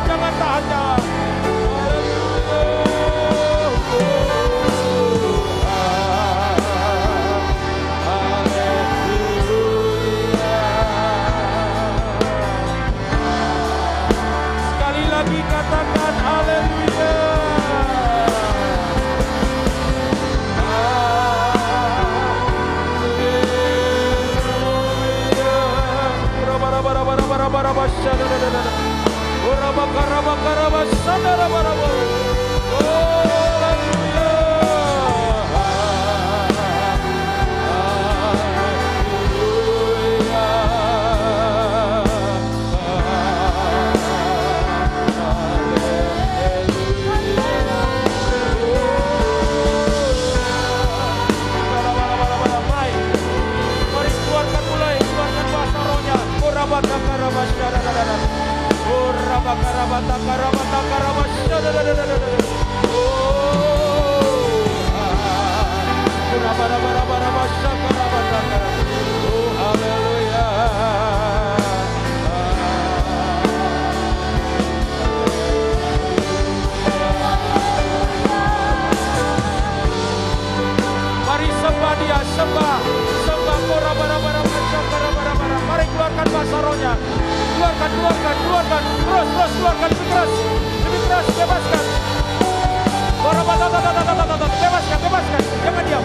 [SPEAKER 4] Jangan tahan. Sekali lagi katakan haleluya. Mari sembah Dia, sembah, sembah. Mari keluarkan bahasa keluarkan. Terus keluarkan lebih keras, bebaskan. Bebaskan, jangan diam.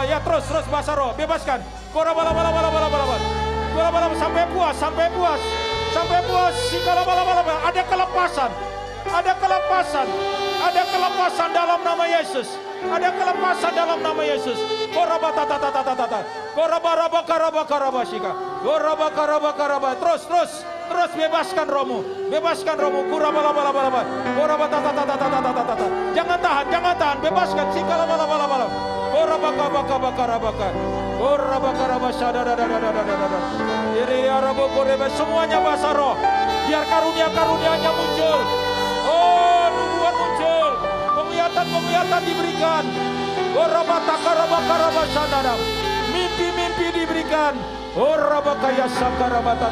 [SPEAKER 4] Ya terus bahasa roh, bebaskan. Sampai puas. Ada kelepasan dalam nama Yesus. Terus bebaskan rohmu. Jangan tahan. Bebaskan. Semuanya bahasa roh. Biar karunia-karunianya muncul. Oh, nubuat muncul. Penglihatan diberikan. Mimpi diberikan. Orabakaya sakarabata.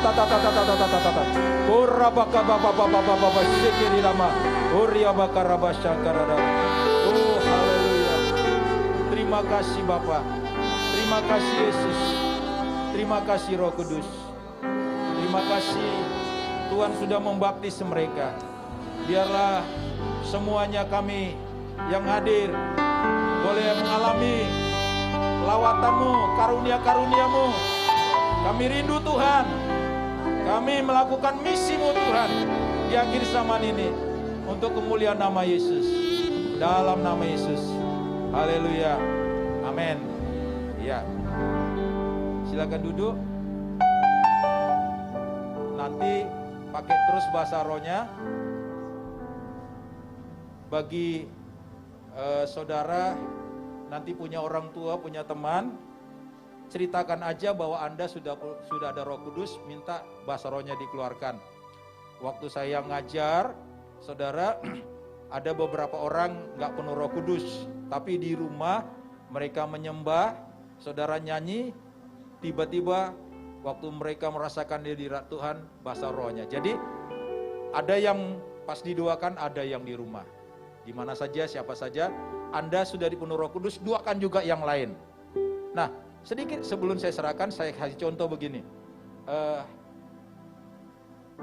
[SPEAKER 4] Orabaka sekirilama. Oriabakarabasyakarada. Oh, haleluya. Terima kasih Bapa. Terima kasih Yesus. Terima kasih Roh Kudus. Terima kasih Tuhan sudah membaptis mereka. Biarlah semuanya kami yang hadir boleh mengalami lawatan-Mu, karunia-karunia-Mu. Kami rindu Tuhan. Kami melakukan misi-Mu Tuhan di akhir zaman ini untuk kemuliaan nama Yesus. Dalam nama Yesus. Haleluya. Amin. Ya. Silakan duduk. Nanti pakai terus bahasa rohnya. Bagi saudara nanti punya orang tua, punya teman, ceritakan aja bahwa Anda sudah ada Roh Kudus, minta bahasa rohnya dikeluarkan. Waktu saya ngajar, saudara, ada beberapa orang nggak penuh Roh Kudus, tapi di rumah mereka menyembah, saudara nyanyi, tiba-tiba waktu mereka merasakan dihadirat Tuhan, bahasa rohnya. Jadi ada yang pas didoakan, ada yang di rumah. Di mana saja, siapa saja, Anda sudah dipenuhi Roh Kudus, doakan juga yang lain. Nah, sedikit sebelum saya serahkan, saya kasih contoh begini.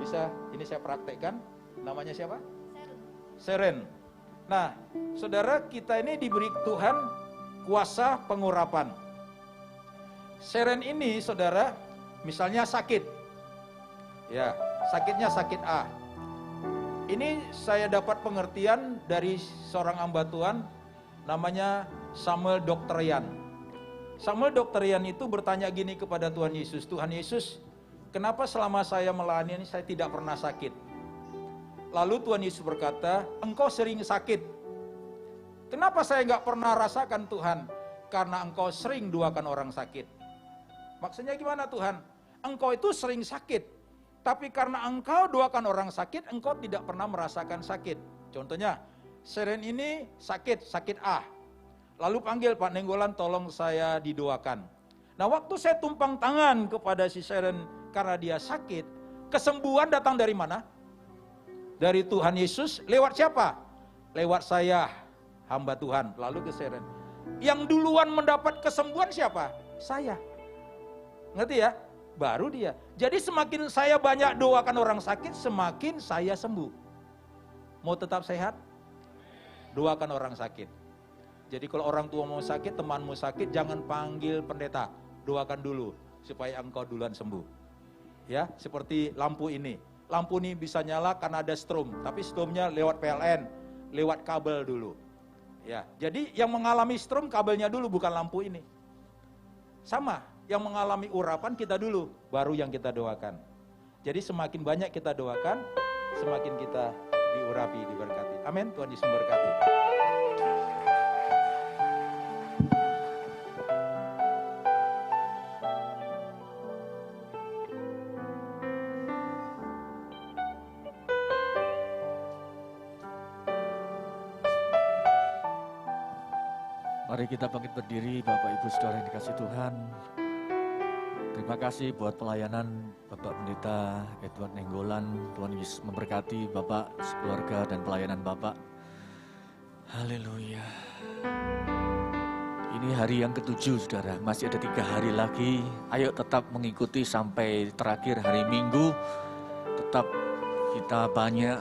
[SPEAKER 4] Bisa, ini saya praktekkan. Namanya siapa? Seren. Nah, saudara, kita ini diberi Tuhan kuasa pengurapan. Seren ini, saudara, misalnya sakit. Ya, sakitnya sakit A. Ini saya dapat pengertian dari seorang hamba Tuhan, namanya Samuel Dokterian. Samuel Dokterian itu bertanya gini kepada Tuhan Yesus, Tuhan Yesus, kenapa selama saya melayani ini saya tidak pernah sakit? Lalu Tuhan Yesus berkata, engkau sering sakit. Kenapa saya nggak pernah rasakan Tuhan? Karena engkau sering doakan orang sakit. Maksudnya gimana Tuhan? Engkau itu sering sakit. tapi karena engkau doakan orang sakit, engkau tidak pernah merasakan sakit. Contohnya, Seren ini sakit A. Lalu panggil Pak Nenggolan, tolong saya didoakan. Nah, waktu saya tumpang tangan kepada si Seren karena dia sakit, kesembuhan datang dari mana? Dari Tuhan Yesus, lewat siapa? Lewat saya, hamba Tuhan, lalu ke Seren. Yang duluan mendapat kesembuhan siapa? Saya. Ngerti ya? Baru dia. Jadi semakin saya banyak doakan orang sakit, semakin saya sembuh. Mau tetap sehat? Doakan orang sakit. Jadi kalau orang tua mau sakit, temanmu sakit, jangan panggil pendeta. Doakan dulu, supaya engkau duluan sembuh. Ya, seperti lampu ini. Lampu ini bisa nyala karena ada strom, tapi stromnya lewat PLN, lewat kabel dulu. Ya, jadi yang mengalami strom kabelnya dulu, bukan lampu ini. Sama. Yang mengalami urapan kita dulu, baru yang kita doakan. Jadi semakin banyak kita doakan, semakin kita diurapi, diberkati. Amin, Tuhan Yesus memberkati.
[SPEAKER 5] Mari kita bangkit berdiri, Bapak Ibu Saudara yang dikasihi Tuhan. Terima kasih buat pelayanan Bapak Pendeta Edward Nenggolan. Tuhan Yesus memberkati Bapak, sekeluarga dan pelayanan Bapak. Haleluya. Ini hari yang ke-7, Saudara. Masih ada 3 hari lagi. Ayo tetap mengikuti sampai terakhir hari Minggu. Tetap kita banyak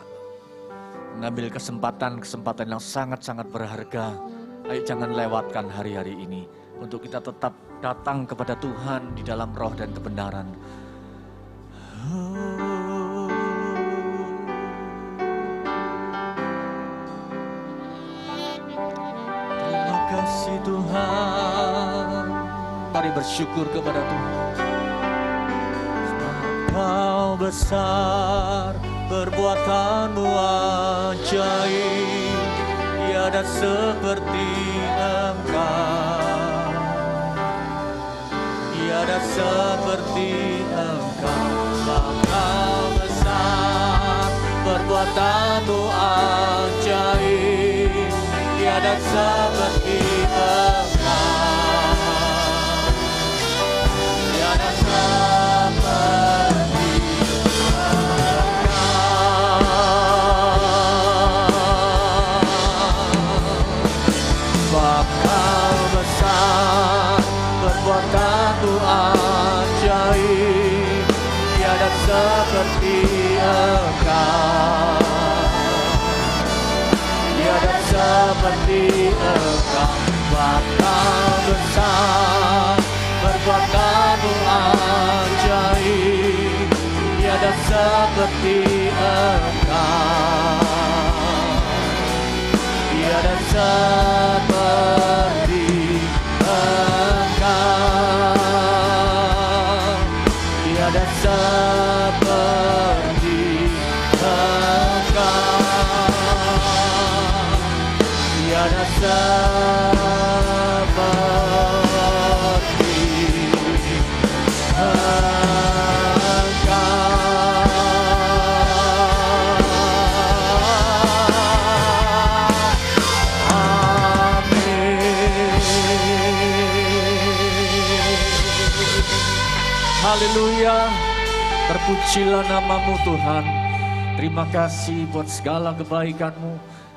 [SPEAKER 5] mengambil kesempatan yang sangat-sangat berharga. Ayo jangan lewatkan hari-hari ini. Untuk kita tetap datang kepada Tuhan di dalam roh dan kebenaran. Terima kasih Tuhan. Mari bersyukur kepada Tuhan. Kau besar, perbuatanmu ajaib, tiada seperti Engkau. Tiada seperti Engkau, Engkau besar, perbuatanmu ajaib, tiada seperti Engkau, tiada seperti Engkau. Engkau besar, perbuatanmu ajaib, tiada seperti Engkau, tiada seperti Engkau. Engkau besar, perbuatanmu ajaib, tiada seperti Engkau, tiada seperti Engkau, tiada seperti Engkau, tiada seperti Engkau. Haleluya, terpujilah namamu Tuhan. Terima kasih buat segala kebaikan-Mu.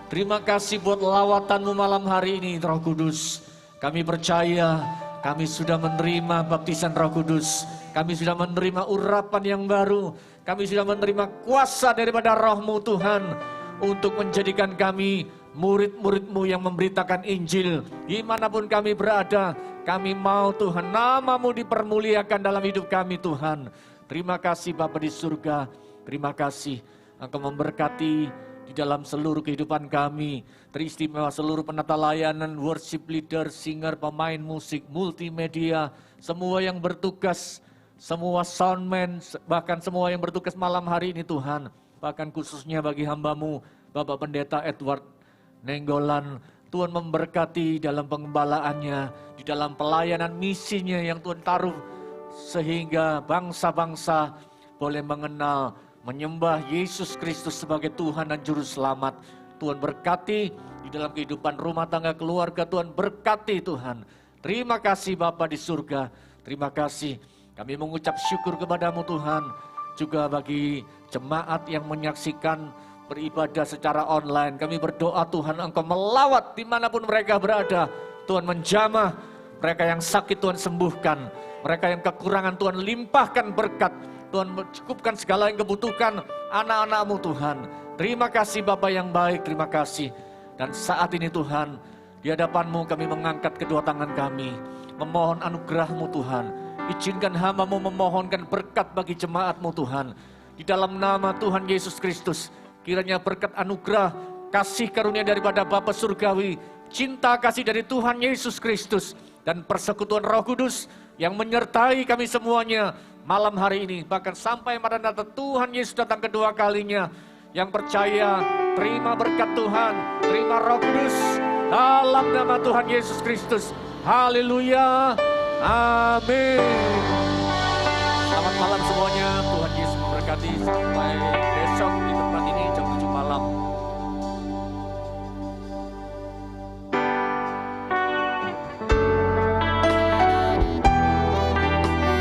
[SPEAKER 5] Terima kasih buat lawatanmu malam hari ini, Roh Kudus. Kami percaya kami sudah menerima baptisan Roh Kudus. Kami sudah menerima urapan yang baru. Kami sudah menerima kuasa daripada Roh-Mu Tuhan untuk menjadikan kami murid-murid-Mu yang memberitakan Injil. Dimanapun kami berada, kami mau Tuhan nama-Mu dipermuliakan dalam hidup kami Tuhan. Terima kasih Bapa di surga. Terima kasih Engkau memberkati di dalam seluruh kehidupan kami. Teristimewa seluruh penata layanan, worship leader, singer, pemain musik, multimedia, semua yang bertugas, semua soundman, bahkan semua yang bertugas malam hari ini Tuhan. Bahkan khususnya bagi hamba-Mu, Bapak Pendeta Edward Nenggolan, Tuhan memberkati dalam pengembalaannya, di dalam pelayanan misinya yang Tuhan taruh, sehingga bangsa-bangsa boleh mengenal, menyembah Yesus Kristus sebagai Tuhan dan Juru Selamat. Tuhan berkati di dalam kehidupan rumah tangga keluarga, Tuhan berkati Tuhan. Terima kasih Bapa di surga, terima kasih. Kami mengucap syukur kepadamu Tuhan, juga bagi jemaat yang menyaksikan beribadah secara online. Kami berdoa Tuhan, Engkau melawat dimanapun mereka berada. Tuhan menjamah, mereka yang sakit Tuhan sembuhkan, mereka yang kekurangan Tuhan limpahkan berkat. Tuhan mencukupkan segala yang kebutuhan anak-anak-Mu Tuhan. Terima kasih Bapa yang baik, terima kasih. Dan saat ini Tuhan, di hadapan-Mu kami mengangkat kedua tangan kami, memohon anugerah-Mu Tuhan. Izinkan hamba-Mu memohonkan berkat bagi jemaat-Mu Tuhan. Di dalam nama Tuhan Yesus Kristus, kiranya berkat anugerah, kasih karunia daripada Bapa Surgawi, cinta kasih dari Tuhan Yesus Kristus, dan persekutuan Roh Kudus yang menyertai kami semuanya malam hari ini, bahkan sampai Maranatha Tuhan Yesus datang kedua kalinya. Yang percaya, terima berkat Tuhan, terima Roh Kudus dalam nama Tuhan Yesus Kristus. Haleluya, amin. Selamat malam semuanya, Tuhan Yesus memberkati. Sampai besok.